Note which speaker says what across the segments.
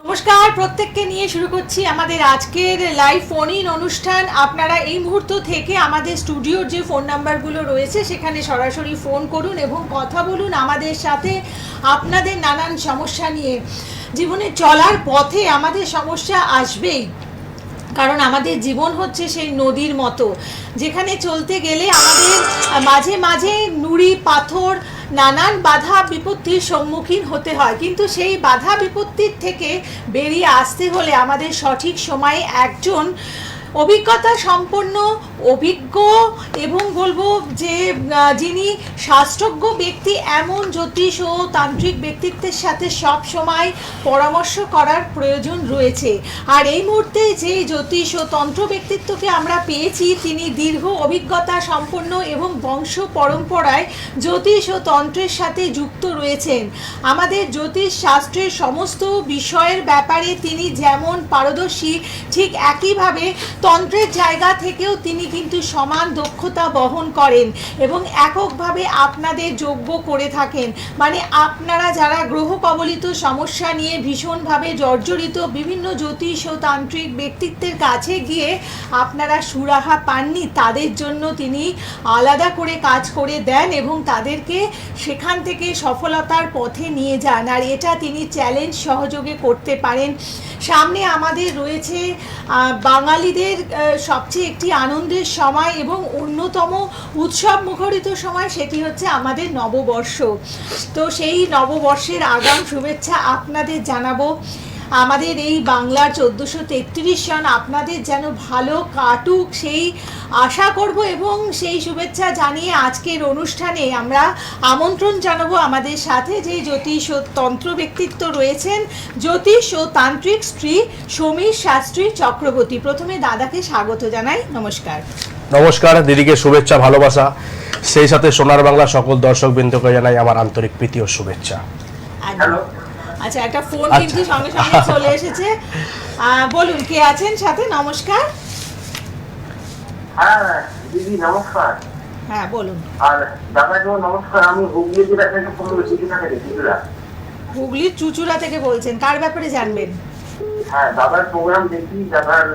Speaker 1: নমস্কার, প্রত্যেককে নিয়ে শুরু করছি আমাদের আজকের লাইভ ফোন ইন অনুষ্ঠান। আপনারা এই মুহূর্ত থেকে আমাদের স্টুডিওর যে ফোন নাম্বারগুলো রয়েছে সেখানে সরাসরি ফোন করুন এবং কথা বলুন আমাদের সাথে আপনাদের নানান সমস্যা নিয়ে। জীবনে চলার পথে আমাদের সমস্যা আসবেই, কারণ আমাদের জীবন হচ্ছে সেই নদীর মতো, যেখানে চলতে গেলে আমাদের মাঝে মাঝে নুড়ি পাথর নানান বাধা বিপত্তির সম্মুখীন হতে হয়, কিন্তু সেই বাধা বিপত্তির থেকে বেরিয়ে আসতে হলে আমাদের সঠিক সময়ে একজন অভিজ্ঞতা সম্পন্ন অভিজ্ঞ এবং বলবো যে যিনি শাস্ত্রজ্ঞ ব্যক্তি এমন জ্যোতিষ ও তান্ত্রিক ব্যক্তিত্বের সাথে সব সময় পরামর্শ করার প্রয়োজন রয়েছে। আর এই মুহূর্তে যে জ্যোতিষ ও তন্ত্র ব্যক্তিত্বকে আমরা পেয়েছি তিনি দীর্ঘ অভিজ্ঞতা সম্পন্ন এবং বংশ পরম্পরায় জ্যোতিষ ও তন্ত্রের সাথে যুক্ত রয়েছেন। আমাদের জ্যোতিষ শাস্ত্রের সমস্ত বিষয়ের ব্যাপারে তিনি যেমন পারদর্শী, ঠিক একইভাবে তন্ত্রের জায়গা থেকেও তিনি কিন্তু সমান দক্ষতা বহন করেন এবং এককভাবে আপনাদের যোগ্য করে থাকেন। মানে আপনারা যারা গ্রহ কবলিত সমস্যা নিয়ে ভীষণভাবে জর্জরিত, বিভিন্ন জ্যোতিষ ও তান্ত্রিক ব্যক্তিত্বের কাছে গিয়ে আপনারা সুরাহা পাননি, তাদের জন্য তিনি আলাদা করে কাজ করে দেন এবং তাদেরকে সেখান থেকে সফলতার পথে নিয়ে যান। আর এটা তিনি চ্যালেঞ্জ সহযোগে করতে পারেন। সামনে আমাদের রয়েছে বাঙালিদের সবচেয়ে একটি আনন্দের সময় এবং অন্যতম উৎসব মুখরিত সময়, সেটি হচ্ছে আমাদের নববর্ষ। তো সেই নববর্ষের আগাম শুভেচ্ছা আপনাদের জানাবো। আমাদের এই বাংলার 1433 সন আপনাদের যেন ভালো কাটুক সেই আশা করব এবং সেই শুভেচ্ছা জানিয়ে আজকের অনুষ্ঠানে আমরা আমন্ত্রণ জানাবো আমাদের সাথে যে জ্যোতিষ ও তন্ত্র ব্যক্তিত্ব রয়েছেন, জ্যোতিষ ও তান্ত্রিক শ্রী সমীর শাস্ত্রী চক্রবর্তী। প্রথমে দাদাকে স্বাগত জানাই। নমস্কার।
Speaker 2: নমস্কার, দিদিকে শুভেচ্ছা ভালোবাসা, সেই সাথে সোনার বাংলা সকল দর্শকবৃন্দকে জানাই আমার আন্তরিক প্রীতি ও শুভেচ্ছা।
Speaker 1: আচ্ছা, একটা ফোন কিন্তু সঙ্গে সঙ্গে চলে এসেছে। বলুন কে আছেন সাথে? নমস্কার।
Speaker 3: হ্যাঁ দিদি নমস্কার।
Speaker 1: হ্যাঁ বলুন।
Speaker 3: আর দাদাকেও নমস্কার। আমি হুগলি জেলা থেকে ফোন করেছি, চুচুড়া।
Speaker 1: হুগলির চুচুড়া থেকে বলছেন, কার ব্যাপারে জানবেন?
Speaker 3: হ্যাঁ, দাদার প্রোগ্রাম দেখি, দাদার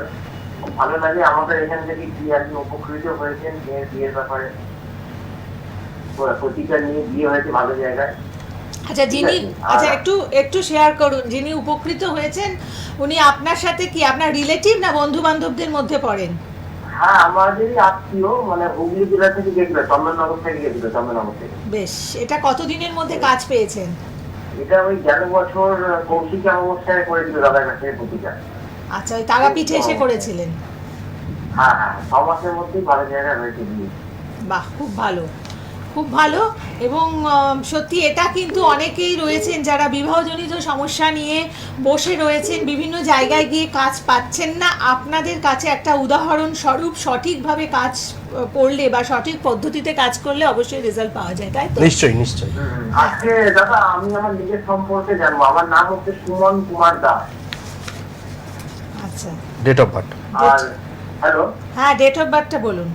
Speaker 3: ভালো লাগে। আমাদের এখান থেকে কি আর কি উপকৃত হয়েছেন বিয়ের ব্যাপারে, প্রতিকার নিয়ে বিয়ে হয়েছে ভালো জায়গায়।
Speaker 1: আচ্ছা একটু শেয়ার করুন, যিনি উপকৃত হয়েছেন উনি আপনার সাথে কি আপনার রিলেটিভ না বন্ধু বান্ধবদের মধ্যে পড়েন?
Speaker 3: হ্যাঁ, আমাদেরই আত্মীয়, মানে হুগলি জেলা থেকে গেছিল, চন্দননগর থেকে গেছিল, চন্দননগর থেকে।
Speaker 1: বেশ, এটা কতদিনের মধ্যে কাজ পেয়েছেন?
Speaker 3: এটা ওই গেল বছর কৌশিকী অমাবস্যায় করেছিল দাদার কাছে প্রতিকার।
Speaker 1: আচ্ছা, ওই তারাপীঠে এসে করেছিলেন?
Speaker 3: হ্যাঁ হ্যাঁ, 6 মাসের মধ্যেই ভালো জায়গায় হয়েছে বিয়ে।
Speaker 1: বাহ, খুব ভালো, খুব ভালো। এবং সত্যি এটা কিন্তু অনেকেই রয়েছেন যারা বিবাহজনিত সমস্যা নিয়ে বসে রয়েছেন, বিভিন্ন জায়গায় গিয়ে কাজ পাচ্ছেন না। আপনাদের কাছে একটা উদাহরণ স্বরূপ সঠিকভাবে কাজ করলে বা সঠিক পদ্ধতিতে কাজ করলে অবশ্যই রেজাল্ট পাওয়া যায়, তাই তো?
Speaker 2: নিশ্চয়ই নিশ্চয়ই।
Speaker 3: আজকে দাদা আমি আমার নিজের সম্পর্কে জানবো। আমার নাম হচ্ছে সুমন কুমার দাস।
Speaker 1: আচ্ছা,
Speaker 2: ডেট অফ বার্থ?
Speaker 3: আর হ্যালো,
Speaker 1: হ্যাঁ ডেট অফ বার্থটা বলুন।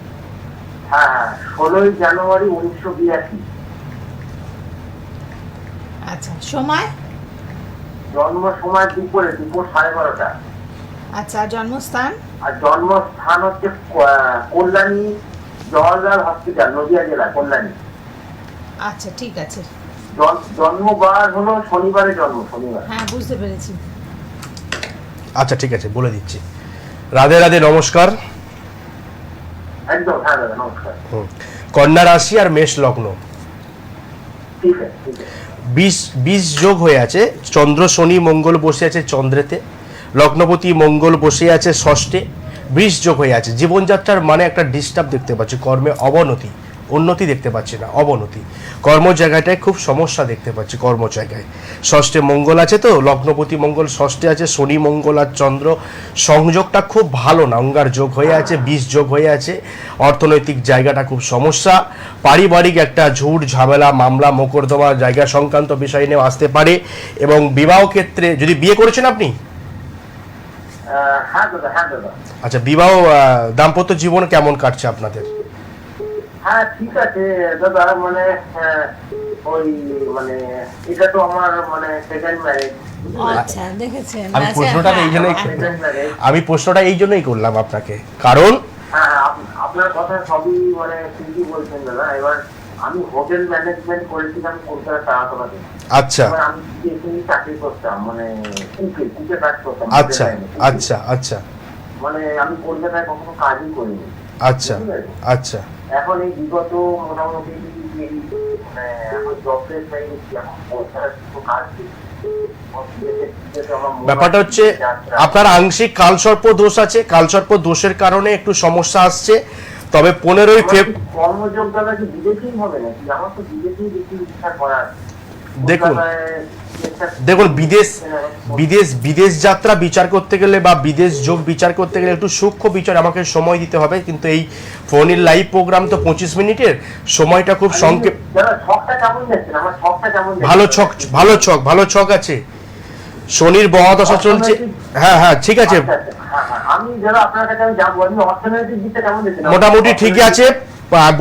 Speaker 3: হ্যাঁ, 16 জানুয়ারি 1982।
Speaker 1: আচ্ছা, সময়?
Speaker 3: জন্ম সময় দুপুর 12:30।
Speaker 1: আচ্ছা, জন্মস্থান?
Speaker 3: আর জন্মস্থান হচ্ছে কল্যাণী জওহরলাল হসপিটাল, নদিয়া জেলা, কল্যাণী।
Speaker 1: আচ্ছা ঠিক আছে।
Speaker 3: জন্মবার হলো শনিবারে জন্ম, শনিবার।
Speaker 1: হ্যাঁ বুঝতে পেরেছি।
Speaker 2: আচ্ছা ঠিক আছে, বলে দিচ্ছি। রাধে রাধে, নমস্কার।
Speaker 3: একদম, হ্যাঁ দাদা নমস্কার।
Speaker 2: কন্যা রাশি আর মেষ লগ্ন,
Speaker 3: ঠিক আছে ঠিক আছে।
Speaker 2: 20 যোগ হয়ে আছে। চন্দ্র শনি মঙ্গল বসে আছে চন্দ্রেতে, লগ্নপতি মঙ্গল বসে আছে ষষ্ঠে, 20 যোগ হয়ে আছে। জীবনযাত্রার মানে একটা ডিস্টার্ব দেখতে পাচ্ছি, কর্মে অবনতি, উন্নতি দেখতে পাচ্ছি না, অবনতি। কর্ম জায়গাটায় খুব সমস্যা দেখতে পাচ্ছি, কর্ম জায়গায়। ষষ্ঠে মঙ্গল আছে, তো লগ্নপতি মঙ্গল ষষ্ঠে আছে, শনি মঙ্গল আর চন্দ্র সংযোগটা খুব ভালো না, অঙ্গার যোগ হয়ে আছে, 20 যোগ হয়ে আছে। অর্থনৈতিক জায়গাটা খুব সমস্যা, পারিবারিক একটা ঝুট ঝামেলা, মামলা মোকদ্দমা জায়গা সংক্রান্ত বিষয় নিয়ে আসতে পারে। এবং বিবাহ ক্ষেত্রে, যদি বিয়ে করেছেন আপনি?
Speaker 3: হ্যাঁ দাদা, হ্যাঁ দাদা।
Speaker 2: আচ্ছা, বিবাহ দাম্পত্য জীবন কেমন কাটছে আপনাদের?
Speaker 3: হ্যাঁ ঠিক আছে দাদা, মানে ওই মানে এটা তো আমার মানে সেকেন্ড ম্যারেজ।
Speaker 1: আচ্ছা দেখেছেন,
Speaker 2: আমি
Speaker 1: আচ্ছা,
Speaker 2: প্রশ্নটা এই জন্যই
Speaker 1: হ্যাঁ,
Speaker 3: সেকেন্ড ম্যারেজ।
Speaker 2: আমি প্রশ্নটা এই জন্যই করলাম আপনাকে, কারণ
Speaker 3: হ্যাঁ, আপনার কথা সবই মানে ঠিকই বলছেন দাদা। এবার আমি হোটেল ম্যানেজমেন্ট করেছিলাম কলকাতা তারাতলাতে।
Speaker 2: আচ্ছা
Speaker 3: এবার আমি এখানে চাকরি করতাম, মানে কুকে কাজ করতাম।
Speaker 2: আচ্ছা
Speaker 3: হোটেল লাইনে।
Speaker 2: আচ্ছা আচ্ছা
Speaker 3: মানে আমি কলকাতায় কখনো কাজই করিনি।
Speaker 2: আচ্ছা আচ্ছা
Speaker 3: এখন এই বিগত মোটামুটি মানে এখন জবের চাইছি, এখন কলকাতায় কিছু কাজ
Speaker 2: ব্যাপারটা হচ্ছে আপনার আংশিক কালসর্প দোষ আছে, কালসর্প দোষের কারণে একটু সমস্যা আসছে। তবে 15ই ফেব্রুয়ারি
Speaker 3: কর্মযোগ দাদা কি বিদেশেই হবে নাকি? আমার তো বিদেশেই বেশি ইচ্ছা করার।
Speaker 2: দেখুন,
Speaker 3: কলকাতায়
Speaker 2: দেখুন বিদেশ যাত্রা বিচার করতে গেলে বা বিদেশ যোগ বিচার করতে গেলে একটু সূক্ষ্ম বিচার আমাকে সময় দিতে হবে। কিন্তু এই ফোনের লাইভ প্রোগ্রাম তো 25 মিনিটের, সময়টা খুব সংক্ষেপ।
Speaker 3: দাদা ছকটা কেমন যাচ্ছে? আমার ছকটা কেমন যাচ্ছে?
Speaker 2: ভালো ছক আছে। শনির মহাদশা চলছে। হ্যাঁ হ্যাঁ ঠিক আছে,
Speaker 3: আচ্ছা, আচ্ছা, হ্যাঁ, হ্যাঁ। আমি যারা আপনার কাছে আমি যাবো, আমি অর্থনৈতিক দিকটা কেমন যাচ্ছে?
Speaker 2: মোটামুটি ঠিকই আছে।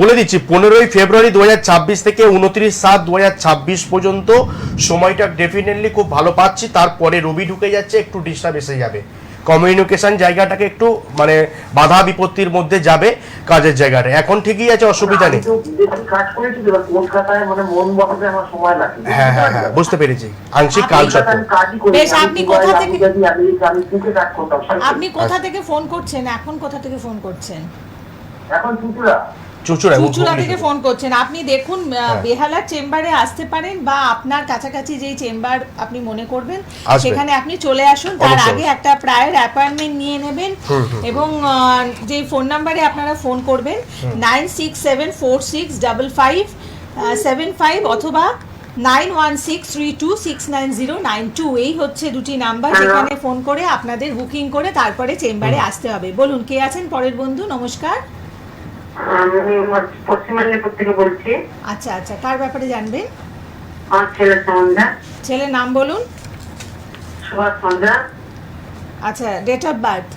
Speaker 2: বলে দিচ্ছি 15ই ফেব্রুয়ারি 2026 থেকে 29/7/2026 পর্যন্ত সময়টা ডেফিনেটলি খুব ভালো পাচ্ছি। তারপরে রবি ঢুকে যাচ্ছে, একটু ডিস্টার্ব এসে যাবে। কমিউনিকেশন জায়গাটাকে একটু মানে বাধা বিপত্তির মধ্যে যাবে কাজের জায়গাটা। এখন ঠিকই আছে, অসুবিধা নেই।
Speaker 3: আমি তো বিদেশে কাজ করেছি, এবার কলকাতায় মানে মন বসাতে আমার সময় লাগে।
Speaker 2: হ্যাঁ হ্যাঁ হ্যাঁ বুঝতে পেরেছি, আংশিক কালসর্প।
Speaker 3: আমি কাজই করি।
Speaker 1: বেশ, আপনি কোথা থেকে-
Speaker 3: আমি কুকে কাজ করতাম।
Speaker 1: আপনি কোথা থেকে ফোন করছেন? এখন কোথা থেকে ফোন করছেন?
Speaker 3: এখন চুচুড়া।
Speaker 1: চুচুড়া থেকে ফোন করছেন। আপনি দেখুন
Speaker 2: হ্যাঁ।
Speaker 1: বেহালার চেম্বারে আসতে পারেন, বা আপনার কাছাকাছি যেই চেম্বার আপনি মনে করবেন
Speaker 2: আসবেন।
Speaker 1: সেখানে আপনি চলে আসুন। তার
Speaker 2: অবশ্যই।
Speaker 1: আগে একটা প্রায়র অ্যাপয়েন্টমেন্ট নিয়ে নেবেন, এবং যে ফোন নাম্বারে আপনারা ফোন করবেন 9674655575 অথবা 9163269092, এই হচ্ছে দুটি নাম্বার যেখানে ফোন করে আপনাদের বুকিং করে তারপরে চেম্বারে আসতে হবে। বলুন কে আছেন পরের বন্ধু? নমস্কার।
Speaker 4: আমি পশ্চিম মেদিনীপুর থেকে বলছি।
Speaker 1: আচ্ছা আচ্ছা, কার ব্যাপারে জানবেন?
Speaker 4: আমার ছেলে সন্ধ্যা,
Speaker 1: ছেলের নাম বলুন।
Speaker 4: সুভাষ সন্ধ্যা,
Speaker 1: আচ্ছা, ডেট অফ বার্থ?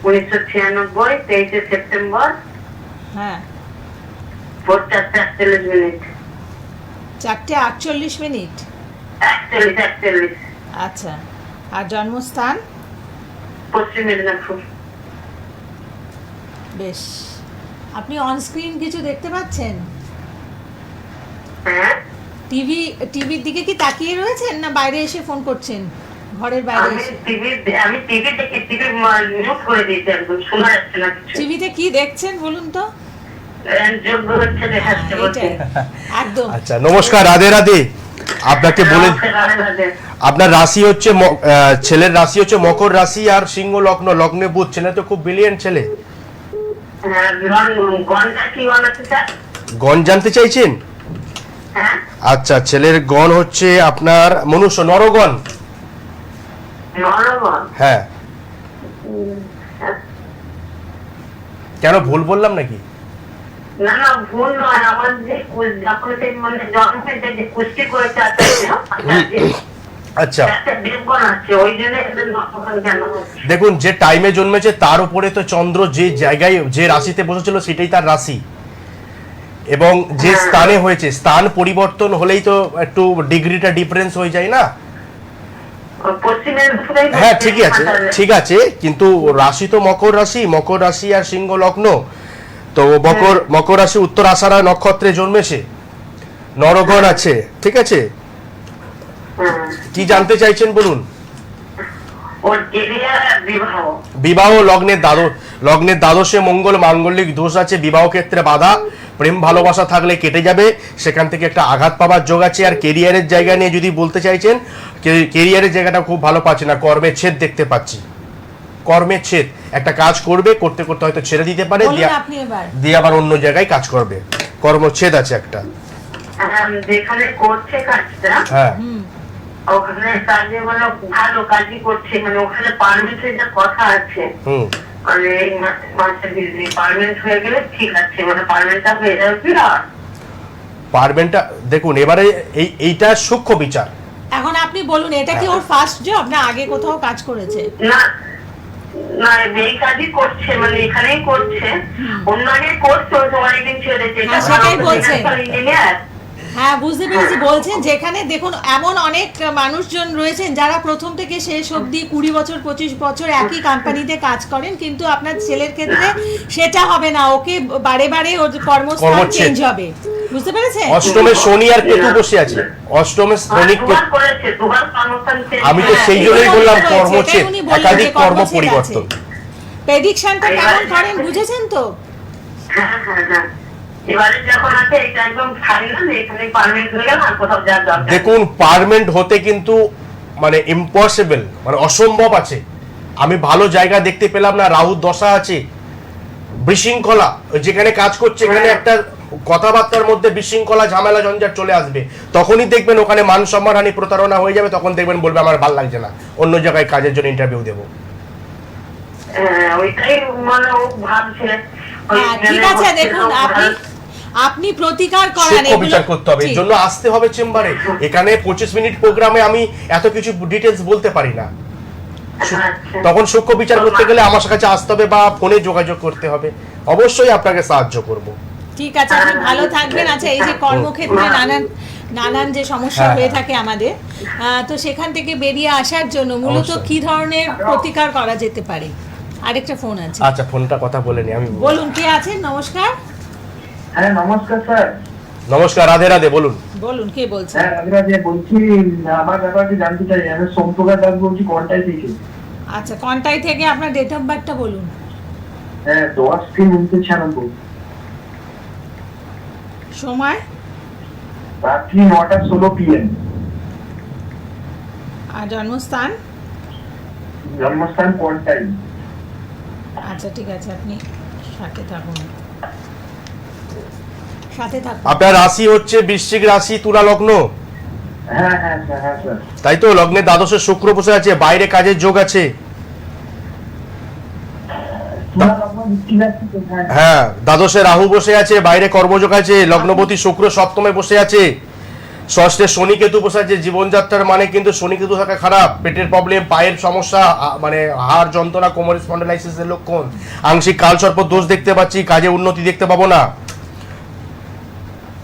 Speaker 4: 1996, 23 সেপ্টেম্বর,
Speaker 1: হ্যাঁ,
Speaker 4: 4:48
Speaker 1: 4:48
Speaker 4: 41.
Speaker 1: আচ্ছা, আর জন্মস্থান?
Speaker 4: পশ্চিম মেদিনীপুর।
Speaker 1: বেশ, আপনি অন স্ক্রিন কিছু দেখতে পাচ্ছেন?
Speaker 4: হ্যাঁ,
Speaker 1: টিভির দিকে কি তাকিয়ে রয়েছেন, না বাইরে এসে ফোন করছেন? ঘরের বাইরে
Speaker 4: আমি
Speaker 1: এসে?
Speaker 4: টিভি দেখি, টিভি মিউট করে দিয়েছি, একদম শোনা যাচ্ছে না কিছু।
Speaker 1: টিভিতে কি দেখছেন বলুন তো?
Speaker 4: যোগ্য হচ্ছে দেখাচ্ছে বলছে।
Speaker 1: এইটাই, একদম।
Speaker 2: আচ্ছা নমস্কার, রাধে রাধে। আপনাকে বলে আপনার রাশি হচ্ছে ছেলের রাশি হচ্ছে মকর রাশি আর সিংহ লগ্ন, লগ্নে বুধ। ছেলে তো খুব ব্রিলিয়েন্ট ছেলে।
Speaker 4: গণটা কি বানাচ্ছে স্যার?
Speaker 2: গণ জানতে চাইছেন?
Speaker 4: হ্যাঁ,
Speaker 2: আচ্ছা, ছেলের গণ হচ্ছে আপনার মনুষ্য, নরগণ।
Speaker 4: নরগণ।
Speaker 2: হ্যাঁ, কেন ভুল বললাম নাকি?
Speaker 4: না না, ভুল নয়। আমার যে যখন সেই মানে জন্ম হয়েছে যে কুষ্টি করেছে
Speaker 2: আচ্ছা
Speaker 4: দেবগণ আছে, ওই জন্য এদের নরগণ কেন হচ্ছে?
Speaker 2: দেখুন, যে টাইমে জন্মেছে তার উপরে তো চন্দ্র যে জায়গায় যে রাশিতে বসেছিল সেটাই তার রাশি, এবং যে স্থানে হয়েছে স্থান পরিবর্তন হলেই তো একটু ডিগ্রিটা ডিফারেন্স হয়ে যায় না? হ্যাঁ ঠিকই আছে, ঠিক আছে, কিন্তু রাশি তো মকর রাশি, মকর রাশি আর সিংহ লগ্ন। তো মকর রাশি উত্তর আষাঢ়া নক্ষত্রে জন্মেছে, নরগণ আছে, ঠিক আছে। কি জানতে চাইছেন বলুন? বিবাহ লগ্নের দ্বাদশে মঙ্গল, মাঙ্গলিক দোষ আছে, বিবাহ ক্ষেত্রে বাধা, প্রেম ভালোবাসা থাকলে কেটে যাবে, সেখান থেকে একটা আঘাত পাওয়ার যোগ আছে। আর কেরিয়ারের জায়গা নিয়ে যদি বলতে চাইছেন, কেরিয়ারের জায়গাটা খুব ভালো পাচ্ছি না, কর্মের ছেদ দেখতে পাচ্ছি, কর্মের ছেদ। একটা কাজ করবে, করতে করতে হয়তো ছেড়ে দিতে পারে, দিয়ে আবার অন্য জায়গায় কাজ করবে, কর্মচ্ছেদ আছে একটা।
Speaker 4: যেখানে করছে কাজটা,
Speaker 2: হ্যাঁ
Speaker 4: ওখানে কাজে মানে ভালো কাজই করছে, মানে ওখানে পারমিটের যে কথা আছে, মানে এই মাসে পারমিট হয়ে গেলে ঠিক আছে, মানে পারমিটটা হয়ে যাবে কি আর
Speaker 2: পারবেনটা। দেখুন এবারে এইটা সূক্ষ্ম বিচার।
Speaker 1: এখন আপনি বলুন, এটা কি ওর ফার্স্ট জব, না আগে কোথাও কাজ করেছে?
Speaker 4: না না এই কাজই করছে, মানে এখানেই করছে, অন্য আগে করছে অনেকদিন ছেড়েছে।
Speaker 1: হ্যাঁ, সেটাই বলছে।
Speaker 4: ইঞ্জিনিয়ার।
Speaker 1: হ্যাঁ, বুঝতে পেরেছি। বলছেন যেখানে দেখুন এমন অনেক মানুষজন রয়েছেন যারা প্রথম থেকে শেষ অবধি 20 বছর 25 বছর একই কোম্পানিতে কাজ করেন, কিন্তু আপনার ছেলের ক্ষেত্রে সেটা হবে না, ওকে বারে বারে ওর কর্মস্থান
Speaker 2: কর্মচ্ছেদ।
Speaker 1: চেঞ্জ হবে, বুঝতে পেরেছেন?
Speaker 2: অষ্টমে শনি আর কেতু বসে আছে, অষ্টমে শনি
Speaker 4: দুবার করেছে, দুবার কর্মস্থান change
Speaker 2: আমি তো
Speaker 4: করে।
Speaker 2: সেই জন্যই
Speaker 1: এটাই
Speaker 2: বললাম
Speaker 1: রয়েছে,
Speaker 2: কর্মচ্ছেদ,
Speaker 1: এটাই উনি বললেন
Speaker 2: একাধিক
Speaker 1: যে
Speaker 2: কর্ম
Speaker 1: কর্মচ্ছেদ
Speaker 2: পরিবর্তন।
Speaker 1: আছে। প্রেডিকশনটা কেমন করেন বুঝেছেন তো?
Speaker 4: হ্যাঁ হ্যাঁ হ্যাঁ, এবারে যখন আছে এটা একদম ফাইনাল, এখানে পারমানেন্ট হয়ে গেল, আর কোথাও যাওয়ার দরকার নেই।
Speaker 2: দেখুন পার্মানেন্ট হতে কিন্তু মানে ইম্পসিবল, মানে অসম্ভব আছে। আমি ভালো জায়গা দেখতে পেলাম না, রাহুর দশা আছে, বিশৃঙ্খলা, যেখানে কাজ করছে এখানে একটা কথাবার্তার মধ্যে বিশৃঙ্খলা, ঝামেলা, ঝঞ্ঝাট চলে আসবে, তখনই দেখবেন ওখানে মান সম্মানহানি, প্রতারণা হয়ে যাবে, তখন দেখবেন বলবে আমার ভালো লাগছে না, অন্য জায়গায় কাজের জন্য ইন্টারভিউ দেবো।
Speaker 4: ওইটাই মানে ও ভাবছে।
Speaker 1: হ্যাঁ, ঠিক আছে। দেখুন আপনি প্রতিকার করান,
Speaker 2: সূক্ষ্ম
Speaker 1: এগুলো
Speaker 2: বিচার করতে হবে, এর
Speaker 1: ঠিক।
Speaker 2: জন্য আসতে হবে চেম্বারে। এখানে 25 মিনিট প্রোগ্রামে আমি এত কিছু ডিটেলস বলতে পারি না, তখন সূক্ষ্ম বিচার করতে গেলে আমার কাছে আসতে হবে বা ফোনে যোগাযোগ করতে হবে, অবশ্যই আপনাকে সাহায্য করব।
Speaker 1: ঠিক আছে, আপনি ভালো থাকবেন। আচ্ছা, এই যে কর্মক্ষেত্রে নানান যে সমস্যা
Speaker 2: হ্যাঁ,
Speaker 1: হয়ে থাকে আমাদের, তো সেখান থেকে বেরিয়ে আসার জন্য মূলত
Speaker 2: অবশ্যই।
Speaker 1: কি ধরনের প্রতিকার করা যেতে পারে? আরেকটা ফোন আছে,
Speaker 2: আচ্ছা, ফোনটা কথা বলে নি আমি।
Speaker 1: বলুন কে আছেন? নমস্কার।
Speaker 3: হ্যাঁ নমস্কার স্যার।
Speaker 2: নমস্কার, রাধে রাধে, বলুন।
Speaker 1: বলুন কে বলছেন?
Speaker 3: হ্যাঁ রাধে, বলছি আমার ব্যাপারে জানতে চাই। আমি সোমপ্রকাশ দাস বলছি, কন্টাই থেকে।
Speaker 1: আচ্ছা, কন্টাই থেকে আপনার ডেট অফ বার্থটা বলুন।
Speaker 3: হ্যাঁ 10-3-1996,
Speaker 1: সময়?
Speaker 3: রাত্রি 9:16 PM।
Speaker 1: আর জন্মস্থান?
Speaker 3: জন্মস্থান কন্টাই।
Speaker 1: আচ্ছা ঠিক আছে, আপনি সাথে থাকুন, সাথে থাকুন।
Speaker 2: আপনার রাশি হচ্ছে বৃশ্চিক রাশি, তুলা লগ্ন,
Speaker 3: হ্যাঁ হ্যাঁ স্যার, হ্যাঁ স্যার।
Speaker 2: তাই তো? লগ্নে দ্বাদশে শুক্র বসে আছে, বাইরে কাজের যোগ আছে। হ্যাঁ, দ্বাদশে রাহু বসে আছে, বাইরে কর্মযোগ আছে, লগ্নপতি শুক্র সপ্তমে বসে আছে, ষষ্ঠে শনি কেতু বসে আছে। জীবনযাত্রার মানে কিন্তু শনি কেতু থাকা খারাপ, পেটের প্রবলেম, পায়ের সমস্যা, মানে হাড় যন্ত্রণা, কোমর স্পন্ডালাইসিসের লক্ষণ, আংশিক কালসর্প দোষ দেখতে পাচ্ছি, কাজে উন্নতি দেখতে পাবো না।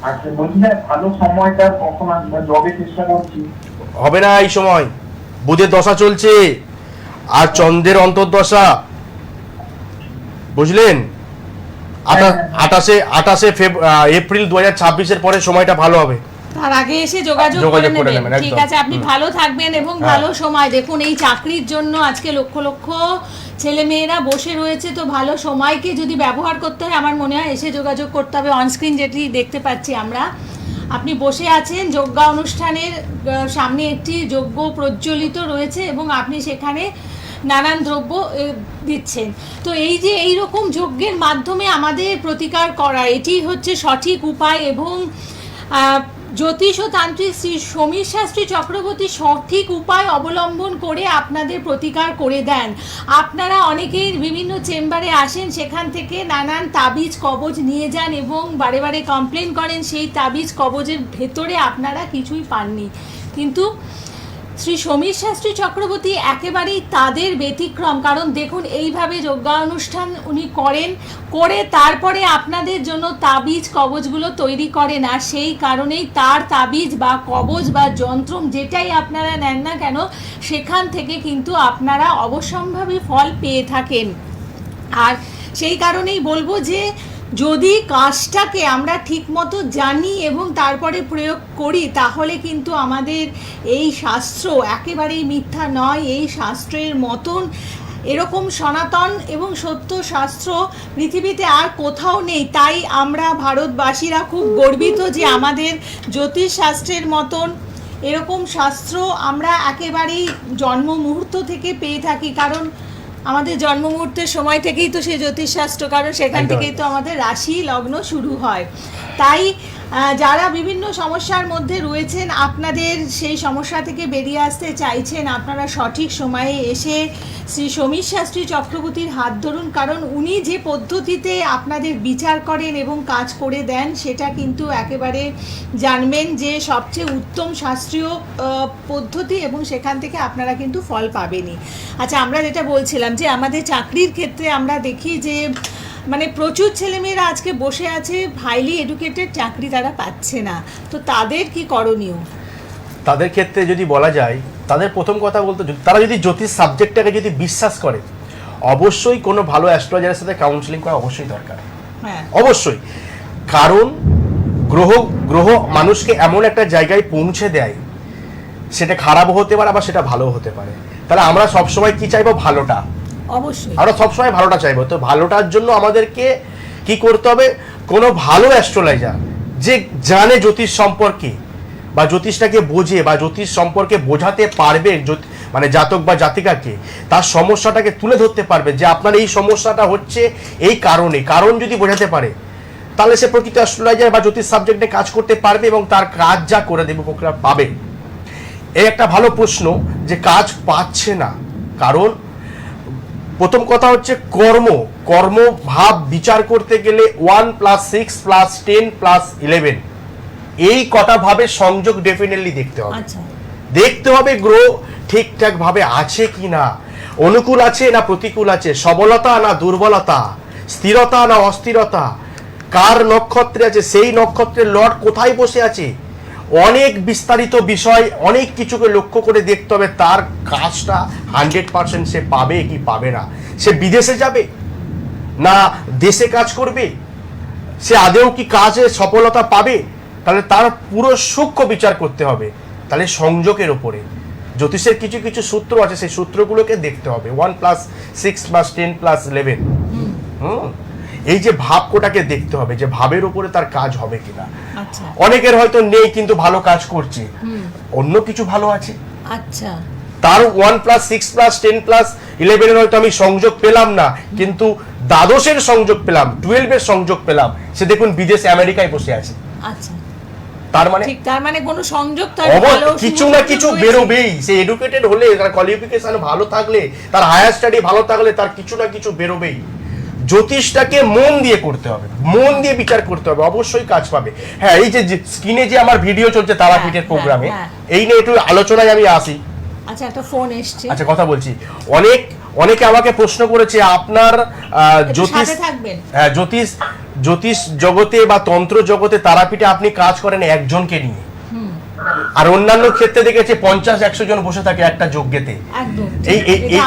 Speaker 3: আচ্ছা বলছি না, ভালো সময়টা কখন আসবে? জবে চেষ্টা করছি।
Speaker 2: হবে না এই সময়, বুধের দশা চলছে আর চন্দ্রের অন্তর্দশা, বুঝলেন? 28 এপ্রিল 2026 পরে সময়টা ভালো হবে।
Speaker 1: তার আগে এসে যোগাযোগ
Speaker 2: যোগাযোগ
Speaker 1: করে
Speaker 2: করে
Speaker 1: নেবেন।
Speaker 2: নেবেন,
Speaker 1: ঠিক
Speaker 2: একদম।
Speaker 1: আছে, আপনি ভালো থাকবেন এবং
Speaker 2: হ্যাঁ।
Speaker 1: ভালো সময় দেখুন। এই চাকরির জন্য আজকে লক্ষ লক্ষ ছেলে মেয়েরা বসে রয়েছে, তো ভালো সময়কে যদি ব্যবহার করতে হয় আমার মনে হয় এসে যোগাযোগ করতে হবে। অনস্ক্রিন যেটি দেখতে পাচ্ছি আমরা, আপনি বসে আছেন, যজ্ঞ অনুষ্ঠানের সামনে একটি যজ্ঞ প্রজ্বলিত রয়েছে এবং আপনি সেখানে নানান দ্রব্য দিচ্ছেন। তো এই যে এই রকম যজ্ঞের মাধ্যমে আমাদের প্রতিকার করা, এটি হচ্ছে সঠিক উপায়। এবং জ্যোতিষ ও তান্ত্রিক শ্রী সমীর শাস্ত্রী চক্রবর্তী সঠিক উপায় অবলম্বন করে আপনাদের প্রতিকার করে দেন। আপনারা অনেকেই বিভিন্ন চেম্বারে আসেন, সেখান থেকে নানান তাবিজ কবজ নিয়ে যান এবং বারে বারে কমপ্লেন করেন সেই তাবিজ কবজের ভেতরে আপনারা কিছুই পাননি, কিন্তু শ্রী সমীর শাস্ত্রী চক্রবর্তী একেবারেই তাদের ব্যতিক্রম। কারণ দেখুন, এইভাবে যজ্ঞ অনুষ্ঠান উনি করেন, করে তারপরে আপনাদের জন্য তাবিজ কবজগুলো তৈরি করেন। আর সেই কারণেই তার তাবিজ বা কবজ বা যন্ত্রম যেটাই আপনারা নেন না কেন, সেখান থেকে কিন্তু আপনারা অবশ্যম্ভাবী ফল পেয়ে থাকেন। আর সেই কারণেই বলবো যে যদি কাজটাকে আমরা ঠিকমতো জানি এবং তারপরে প্রয়োগ করি, তাহলে কিন্তু আমাদের এই শাস্ত্র একেবারেই মিথ্যা নয়। এই শাস্ত্রের মতন এরকম সনাতন এবং সত্য শাস্ত্র পৃথিবীতে আর কোথাও নেই। তাই আমরা ভারতবাসীরা খুব গর্বিত যে আমাদের জ্যোতিষশাস্ত্রের মতন এরকম শাস্ত্র আমরা একেবারেই জন্ম মুহূর্ত থেকে পেয়ে থাকি। কারণ আমাদের জন্ম মুহূর্তের সময় থেকেই তো সেই জ্যোতিষশাস্ত্র, কারণ সেখান থেকেই তো আমাদের রাশি লগ্ন শুরু হয়। তাই যারা বিভিন্ন সমস্যার মধ্যে রয়েছেন, আপনাদের সেই সমস্যা থেকে বেরিয়ে আসতে চাইছেন, আপনারা সঠিক সময়ে এসে শ্রী সমীর শাস্ত্রী চক্রবর্তীর হাত ধরুন, কারণ উনি যে পদ্ধতিতে আপনাদের বিচার করেন এবং কাজ করে দেন সেটা কিন্তু একেবারে জানবেন যে সবচেয়ে উত্তম শাস্ত্রীয় পদ্ধতি, এবং সেখান থেকে আপনারা কিন্তু ফল পাবেনই। আচ্ছা, আমরা যেটা বলছিলাম যে আমাদের চাকরির ক্ষেত্রে আমরা দেখি যে মানে প্রচুর ছেলেমেয়েরা আজকে বসে আছে, হাইলি এডুকেটেড, চাকরি তারা পাচ্ছে না, তো তাদের কি করণীয়?
Speaker 2: তাদের ক্ষেত্রে যদি বলা যায়, তাদের প্রথম কথা বলতে, তারা যদি জ্যোতিষ সাবজেক্টটাকে যদি বিশ্বাস করে, অবশ্যই কোনো ভালো অ্যাস্ট্রোলজারের সাথে কাউন্সিলিং করা অবশ্যই দরকার।
Speaker 1: হ্যাঁ,
Speaker 2: অবশ্যই, কারণ গ্রহ মানুষকে এমন একটা জায়গায় পৌঁছে দেয়, সেটা খারাপও হতে পারে আবার সেটা ভালো হতে পারে। তাহলে আমরা সবসময় কি চাইবো? ভালোটা।
Speaker 1: অবশ্যই
Speaker 2: আমরা সবসময় ভালোটা চাইবো। তো ভালোটার জন্য আমাদেরকে কি করতে হবে? কোনো ভালো অ্যাস্ট্রোলজার যে জানে জ্যোতিষ সম্পর্কে, বা জ্যোতিষটাকে বোঝে, বা জ্যোতিষ সম্পর্কে বোঝাতে পারবে, মানে জাতক বা জাতিকাকে তার সমস্যাটাকে তুলে ধরতে পারবে, যে আপনার এই সমস্যাটা হচ্ছে এই কারণে, কারণ যদি বোঝাতে পারে, তাহলে সে প্রকৃত অ্যাস্ট্রোলজার বা জ্যোতিষ সাবজেক্টে কাজ করতে পারবে এবং তার কাজ যা করে দেবে উপকার পাবে। এই একটা ভালো প্রশ্ন যে কাজ পাচ্ছে না, কারণ প্রথম কথা হচ্ছে কর্ম ভাব বিচার করতে গেলে 1 + 6 + 10 + 11 এই কটা ভাবের সংযোগ ডেফিনেটলি দেখতে হবে।
Speaker 1: আচ্ছা,
Speaker 2: দেখতে হবে গ্রহ ঠিকঠাক ভাবে আছে কি না, অনুকূল আছে না প্রতিকূল আছে, সবলতা না দুর্বলতা, স্থিরতা না অস্থিরতা, কার নক্ষত্রে আছে, সেই নক্ষত্রের লর্ড কোথায় বসে আছে, অনেক বিস্তারিত বিষয়, অনেক কিছুকে লক্ষ্য করে দেখতে হবে তার কাজটা 100% সে পাবে কি পাবে না, সে বিদেশে যাবে না দেশে কাজ করবে, সে আদেও কি কাজে সফলতা পাবে, তাহলে তার পুরো সূক্ষ্ম বিচার করতে হবে। তাহলে সংযোগের ওপরে জ্যোতিষের কিছু কিছু সূত্র আছে, সেই সূত্রগুলোকে দেখতে হবে। 1 + 6 + 10 + 11 এই যে ভাবটাকে দেখতে হবে যে ভাবের উপরে তার কাজ হবে কিনা।
Speaker 1: আচ্ছা,
Speaker 2: অনেকের হয়তো নেই কিন্তু ভালো কাজ করছে, অন্য কিছু ভালো আছে,
Speaker 1: আচ্ছা,
Speaker 2: তার 1 + 6 + 10 + 11 এর হয়তো আমি সংযোগ পেলাম না, কিন্তু দ্বাদশের সংযোগ পেলাম, 12 এর সংযোগ পেলাম, সে দেখুন বিদেশে আমেরিকায় বসে আছে।
Speaker 1: আচ্ছা,
Speaker 2: তার মানে
Speaker 1: ঠিক, তার মানে কোনো সংযোগ তার
Speaker 2: কিছু না কিছু বেরোবেই। সে এডুকেটেড হলে, তার কোয়ালিফিকেশন ভালো থাকলে, তার হায়ার স্টাডি ভালো থাকলে তার কিছু না কিছু বেরোবেই। জ্যোতিষটাকে মন দিয়ে করতে হবে, মন দিয়ে বিচার করতে হবে, অবশ্যই কাজ পাবে। হ্যাঁ, এই যে স্ক্রিনে যে আমার ভিডিও চলছে তারাপীঠের প্রোগ্রামে, এই নিয়ে একটু আলোচনায় আমি আসি।
Speaker 1: আচ্ছা, একটা ফোন এসছে।
Speaker 2: আচ্ছা, কথা বলছি। অনেকে আমাকে প্রশ্ন করেছে আপনার জ্যোতিষ জগতে বা তন্ত্র জগতে তারাপীঠে আপনি কাজ করেন একজনকে নিয়ে, আর অন্যান্য ক্ষেত্রে দেখেছি 50-100 জন বসে থাকে একটা যজ্ঞেতে।
Speaker 1: একদম,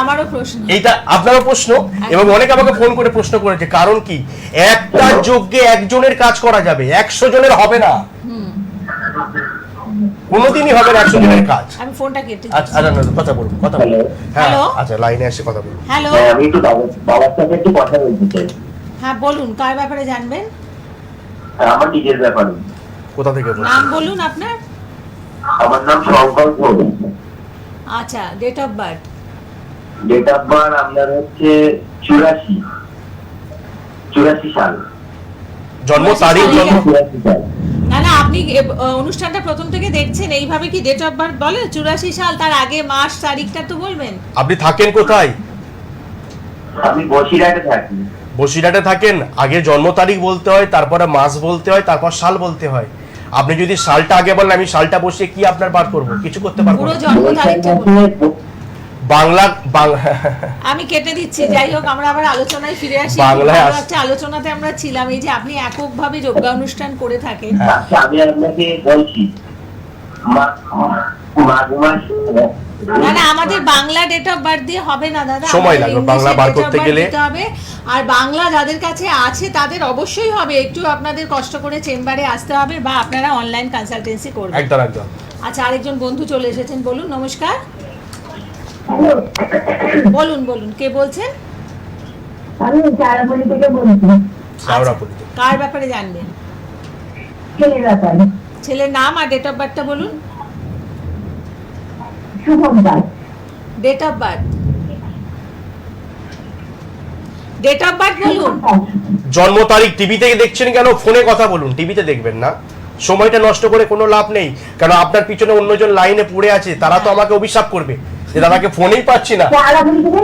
Speaker 2: আমারও প্রশ্ন, এইটা আপনারও প্রশ্ন, এবং অনেকে আমাকে ফোন করে প্রশ্ন করেছে কারণ কি একটা যজ্ঞে একজনের কাজ করা যাবে, 100 জনের হবে না, কোনোদিনই হবে না 100 জনের কাজ।
Speaker 1: আমি ফোনটা কেটে
Speaker 2: আচ্ছা, কথা বলুন। হ্যাঁ, আচ্ছা, লাইনে এসে কথা বলুন।
Speaker 1: হ্যালো,
Speaker 3: আমি একটু বাবার সাথে একটু কথা বলতে চাই।
Speaker 1: হ্যাঁ বলুন, কার ব্যাপারে জানবেন?
Speaker 3: আমার নিজের ব্যাপারে।
Speaker 2: কোথা থেকে বলুন?
Speaker 1: নাম বলুন আপনার।
Speaker 3: আমার নাম শঙ্কর ঘোষ।
Speaker 1: আচ্ছা, date of birth?
Speaker 3: Date of birth আপনার হচ্ছে 84 সাল।
Speaker 2: জন্ম তারিখ?
Speaker 3: 84 সাল।
Speaker 1: না, আপনি অনুষ্ঠানটা প্রথম থেকে দেখছেন, এইভাবে কি ডেট অফ বার্থ বলে? 84 সাল, তার আগে মাস তারিখটা তো বলবেন।
Speaker 2: আপনি থাকেন কোথায়?
Speaker 3: আমি বসিরহাটে থাকি।
Speaker 2: বসিরহাটে থাকেন, আগে জন্ম তারিখ বলতে হয়, তারপরে মাস বলতে হয়, তারপর সাল বলতে হয়। আপনি যদি সালটা আগে বলেন, আমি সালটা বসে কি আপনার বার করব? কিছু করতে পারবো
Speaker 1: পুরো
Speaker 2: না।
Speaker 1: জন্ম তারিখটা বলুন।
Speaker 2: বাংলা
Speaker 1: আমি কেটে দিচ্ছি, যাই হোক, আমরা আবার আলোচনায় ফিরে আসি। আলোচনাতে আমরা ছিলাম এই যে আপনি এককভাবে যোগা অনুষ্ঠান করে থাকেন।
Speaker 3: আচ্ছা, আমি আপনাকে বলছি
Speaker 1: না, আমাদের বাংলা ডেট অফ বার্থ দিয়ে হবে না দাদা,
Speaker 2: সময় লাগবে বাংলা বার করতে গেলে।
Speaker 1: আর বাংলা যাদের কাছে আছে তাদের অবশ্যই হবে, একটু আপনাদের কষ্ট করে চেম্বারে আসতে হবে বা আপনারা অনলাইন কনসালটেন্সি করবেন।
Speaker 2: একদম।
Speaker 1: আচ্ছা, আরেকজন বন্ধু চলে এসেছেন, বলুন। নমস্কার, বলুন, কে বলছেন?
Speaker 5: আমি চারাপল্লী থেকে বলছি।
Speaker 1: কার ব্যাপারে জানবেন?
Speaker 5: ছেলের ব্যাপারে।
Speaker 1: ছেলের নাম আর ডেট অফ বার্থটা বলুন।
Speaker 5: Shubham Das.
Speaker 1: Date of birth বলুন।
Speaker 2: জন্ম তারিখ টিভিতে দেখছেন কেন? ফোনে কথা বলুন, টিভিতে দেখবেন না। সময়টা নষ্ট করে কোনো লাভ নেই, কারণ আপনার পিছনে অন্যজন লাইনে পড়ে আছে, তারা তো আমাকে অভিশাপ করবে যে দাদাকে ফোনেই পাচ্ছি না।
Speaker 5: চারাবনি থেকে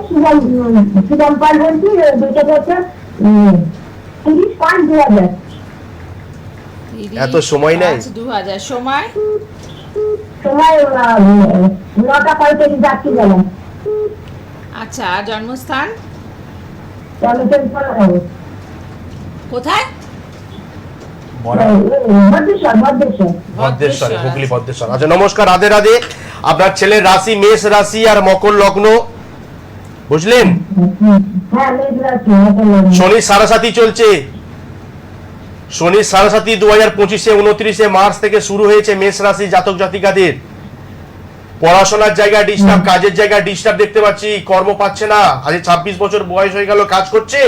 Speaker 5: সুগম পাল বলছি, ডেট অফ বার্থ 30/5/2000।
Speaker 2: এত সময় নেই।
Speaker 1: 2000 সময়
Speaker 5: সময় 9:45 যাচ্ছি গেলাম।
Speaker 1: আচ্ছা, আর জন্মস্থান কোথায়?
Speaker 2: ভদ্রেশ্বরে, হুগলি ভদ্রেশ্বর। আচ্ছা নমস্কার, রাধে রাধে। আপনার ছেলের রাশি মেষ রাশি আর মকর লগ্ন, বুঝলেন? শনি সাড়ে চলছে। শনি সাড়ে 2025-এ 29 মার্চ থেকে শুরু হয়েছে মেষ রাশি জাতক জাতিকাদের। পড়াশোনার জায়গা ডিস্টার্ব, কাজের জায়গা ডিস্টার্ব দেখতে পাচ্ছি, কর্ম পাচ্ছে না। আজ 26 বছর বয়স হয়ে গেল, কাজ করছে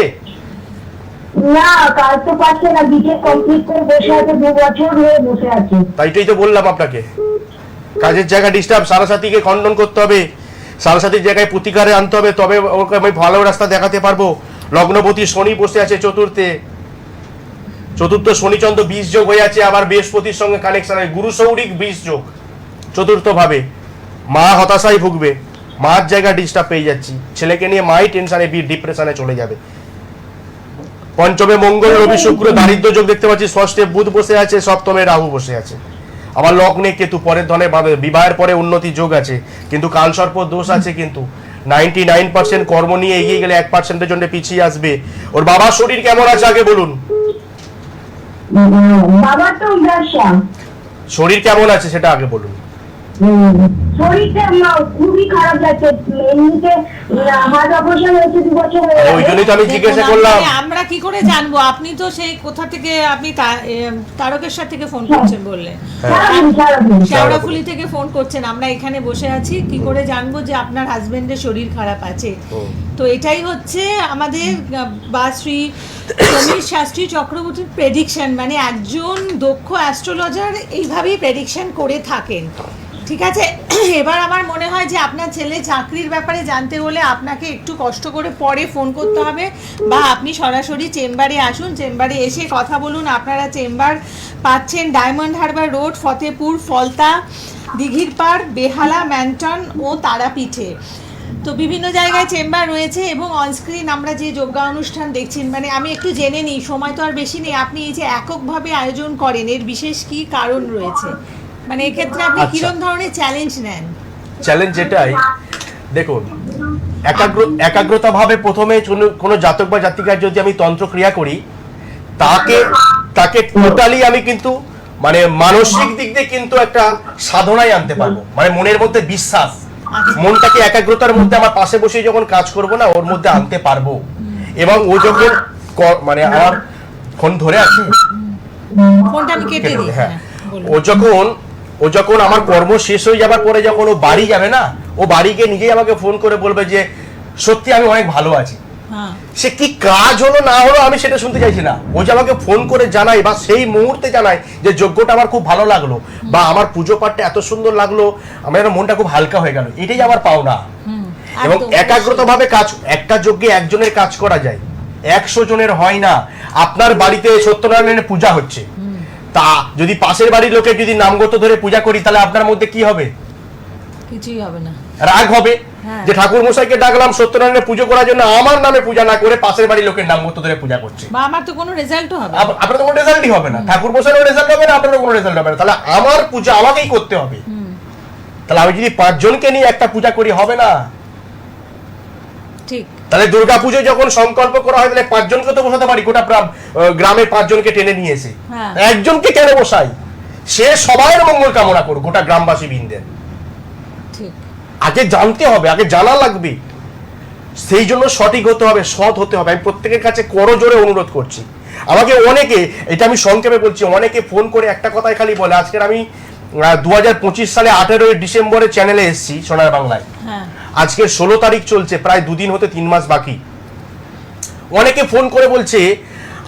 Speaker 5: না, কাজ তো পাচ্ছে না, বিটে কমপ্লিট করে বসে আছে, 2 বছর হয়ে বসে আছে।
Speaker 2: তাইটাই তো বললাম আপনাকে, কাজের জায়গা ডিস্টার্ব। সারাসাতিকে খণ্ডন করতে হবে, সারাসাতির জায়গায় প্রতিকারে আনতে হবে, তবে ওকে আমি ভালো রাস্তা দেখাতে পারবো। লগ্নপতি শনি বসে আছে চতুর্থ শনিচন্দ্র 20 যোগ হয়ে আছে, আবার বৃহস্পতির সঙ্গে কানেকশন, গুরু সৌরিক 20 যোগ চতুর্থ ভাবে। মা হতাশায় ভুগবে, মার জায়গা ডিস্টার্ব পেয়ে যাচ্ছি, ছেলেকে নিয়ে মাই টেনশনে ডিপ্রেশনে চলে যাবে। পঞ্চমে মঙ্গল রবি শুক্র দারিদ্র যোগ দেখতে পাচ্ছি, ষষ্ঠে বুধ বসে আছে, সপ্তমে রাহু বসে আছে, আবার লগ্নে কেতু। পরের ধনে বিবাহের পরে উন্নতি যোগ আছে, কিন্তু কালসর্প দোষ আছে। কিন্তু 99% কর্ম নিয়ে এগিয়ে গেলে 1%-এর জন্য পিছিয়ে আসবে। ওর বাবার শরীর কেমন আছে আগে বলুন?
Speaker 5: বাবার তো ব্যবসা।
Speaker 2: শরীর কেমন আছে সেটা আগে বলুন।
Speaker 5: শরীরটা খুবই খারাপ যাচ্ছে, এমনিতে হার্ট অপারেশন হয়েছে 2 বছর হয়ে
Speaker 2: ওই জন্যই তো আমি জিজ্ঞাসা করলাম।
Speaker 1: আমরা কি করে জানবো? আপনি তো সেই কোথা থেকে, আপনি তারকেশ্বর থেকে ফোন করছেন বললেন, শেওড়াফুলি থেকে ফোন করছেন, আমরা এখানে বসে আছি, কি করে জানবো যে আপনার হাজবেন্ডের শরীর খারাপ আছে? তো এটাই হচ্ছে আমাদের বা শ্রী সমীর শাস্ত্রী চক্রবর্তীর প্রেডিকশন, মানে একজন দক্ষ অ্যাস্ট্রোলজার এইভাবেই প্রেডিকশন করে থাকেন। ঠিক আছে, এবার আমার মনে হয় যে আপনার ছেলে চাকরির ব্যাপারে জানতে হলে আপনাকে একটু কষ্ট করে পরে ফোন করতে হবে, বা আপনি সরাসরি চেম্বারে আসুন, চেম্বারে এসে কথা বলুন। আপনারা চেম্বার পাচ্ছেন ডায়মন্ড হারবার রোড, ফতেপুর, ফলতা, দিঘির পাড়, বেহালা, ম্যান্টন ও তারাপীঠে। তো বিভিন্ন জায়গায় চেম্বার রয়েছে, এবং অনস্ক্রিন আমরা যে যোগা অনুষ্ঠান দেখছেন, মানে আমি একটু জেনে নিই, সময় তো আর বেশি নেই। আপনি এই যে এককভাবে আয়োজন করেন, এর বিশেষ কি কারণ রয়েছে? মানে এক্ষেত্রে আপনি কিরকম ধরনের চ্যালেঞ্জ নেন?
Speaker 2: চ্যালেঞ্জ এটাই, দেখুন, একাগ্রতা ভাবে প্রথমে কোনো জাতক বা জাতিকার যদি আমি তন্ত্র ক্রিয়া করি, তাকে টোটালি আমি কিন্তু মানে মানসিক দিক দিয়ে কিন্তু একটা সাধনায় আনতে পারবো, মানে মনের মধ্যে বিশ্বাস, মনটাকে একাগ্রতার মধ্যে আমার পাশে বসে যখন কাজ করব না, ওর মধ্যে আনতে পারবো। এবং ও যখন মানে আমার ফোন ধরে আছে,
Speaker 1: ফোনটা আমি কেটে দিই।
Speaker 2: হ্যাঁ, ও যখন আমার কর্ম শেষ হয়ে যাবার পরে যখন ও বাড়ি যাবে না, ও বাড়ি গিয়ে নিজেই আমাকে ফোন করে বলবে যে সত্যি আমি অনেক ভালো আছি। সে কি কাজ হলো না হলো আমি সেটা শুনতে চাইছি না, ও যে আমাকে ফোন করে জানায় বা সেই মুহূর্তে জানায় যে যজ্ঞটা আমার খুব ভালো লাগলো, বা আমার পুজো পাঠটা এত সুন্দর লাগলো, আমার মনটা খুব হালকা হয়ে গেল, এটাই আমার পাওনা। এবং একাগ্রতা ভাবে কাজ, একটা যজ্ঞে একজনের কাজ করা যায়, 100 জনের হয় না। আপনার বাড়িতে সত্যনারায়ণের পূজা হচ্ছে, তা যদি পাশের বাড়ির লোকে যদি নামগত ধরে পূজা করি, তাহলে আপনার মধ্যে কি হবে?
Speaker 1: কিছুই হবে না,
Speaker 2: রাগ হবে যে ঠাকুর মশাইকে ডাকলাম সত্যনারায়ণের পুজো করার জন্য, আমার নামে পূজা না করে পাশের বাড়ির লোকের নামগত ধরে পূজা করছে,
Speaker 1: বা আমার তো কোনো রেজাল্টও হবে,
Speaker 2: আপনার তো কোনো রেজাল্টই হবে না, ঠাকুর মশাইয়েরও রেজাল্ট হবে না, আপনারও কোনো রেজাল্ট হবে না। তাহলে আমার পূজা আমাকেই করতে হবে। তাহলে আমি যদি 5 জনকে নিয়ে একটা পূজা করি, হবে না?
Speaker 1: ঠিক।
Speaker 2: তাহলে দুর্গাপুজো যখন সংকল্প করা হয়, তাহলে 5 জনকে তো বসাতে পারি, গোটা গ্রামের 5 জনকে টেনে নিয়ে এসে একজনকে কেন বসাই? সে সবাইয়ের মঙ্গল কামনা করুক, গোটা গ্রামবাসী বৃন্দের। আগে জানতে হবে, আগে জানা লাগবে, সেই জন্য সঠিক হতে হবে, সৎ হতে হবে। আমি প্রত্যেকের কাছে করজোরে অনুরোধ করছি। আমাকে অনেকে, এটা আমি সংক্ষেপে বলছি, অনেকে ফোন করে একটা কথাই খালি বলে, আজকের আমি 2025 সালে 18 ডিসেম্বরে চ্যানেলে এসেছি সোনার বাংলায়, আজকে 16 তারিখ চলছে, প্রায় 2 দিন হতে 3 মাস বাকি। অনেকে ফোন করে বলছে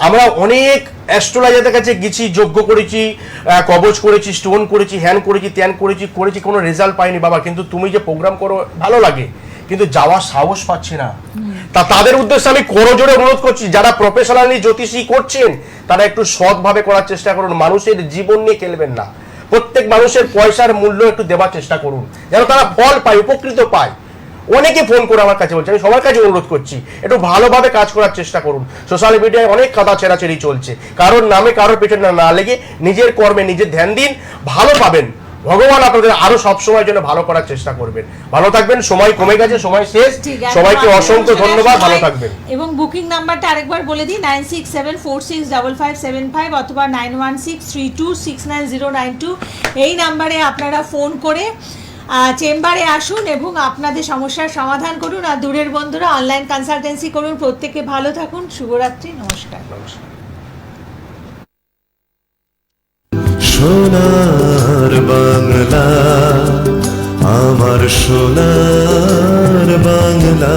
Speaker 2: আমরা অনেক অ্যাস্ট্রোলজারদের কাছে গেছি, যজ্ঞ করেছি, কবচ করেছি, স্টোন করেছি, হ্যান করেছি, ত্যান করেছি, কোনো রেজাল্ট পাইনি বাবা, কিন্তু তুমি যে প্রোগ্রাম করো ভালো লাগে, কিন্তু যাওয়ার সাহস পাচ্ছি না। তাদের উদ্দেশ্যে আমি করজোরে অনুরোধ করছি, যারা প্রফেশনালি জ্যোতিষী করছেন তারা একটু সৎভাবে করার চেষ্টা করুন, মানুষের জীবন নিয়ে খেলবেন না। প্রত্যেক মানুষের পয়সার মূল্য একটু দেওয়ার চেষ্টা করুন, যেন তারা ফল পায়, উপকৃত পায়। অনেকে ফোন করে আমার কাছে বলছে, আমি সবার কাছে অনুরোধ করছি একটু ভালোভাবে কাজ করার চেষ্টা করুন। সোশ্যাল মিডিয়ায় অনেক কাদা ছেঁড়াছেড়ি চলছে, কারোর নামে কারোর পেছনে না লেগে নিজের কর্মে নিজে ধ্যান দিন, ভালো পাবেন। ভগবান আপনাদের আরো সবসময়ের জন্য ভালো করার চেষ্টা করবেন। ভালো থাকবেন, সময় কমে গেছে, সময় শেষ। সবাইকে অসংখ্য ধন্যবাদ, ভালো থাকবেন।
Speaker 1: এবং বুকিং নাম্বারটা আরেকবার বলে দিই, 9674655555 অথবা 9163269092। এই নাম্বারে আপনারা ফোন করে চেম্বারে আসুন এবং আপনাদের সমস্যার সমাধান করুন। আর দূরের বন্ধুরা অনলাইন কনসালটেন্সি করুন। প্রত্যেকে ভালো থাকুন, শুভরাত্রি, নমস্কার।
Speaker 6: সোনার বাংলা, আমার সোনার বাংলা।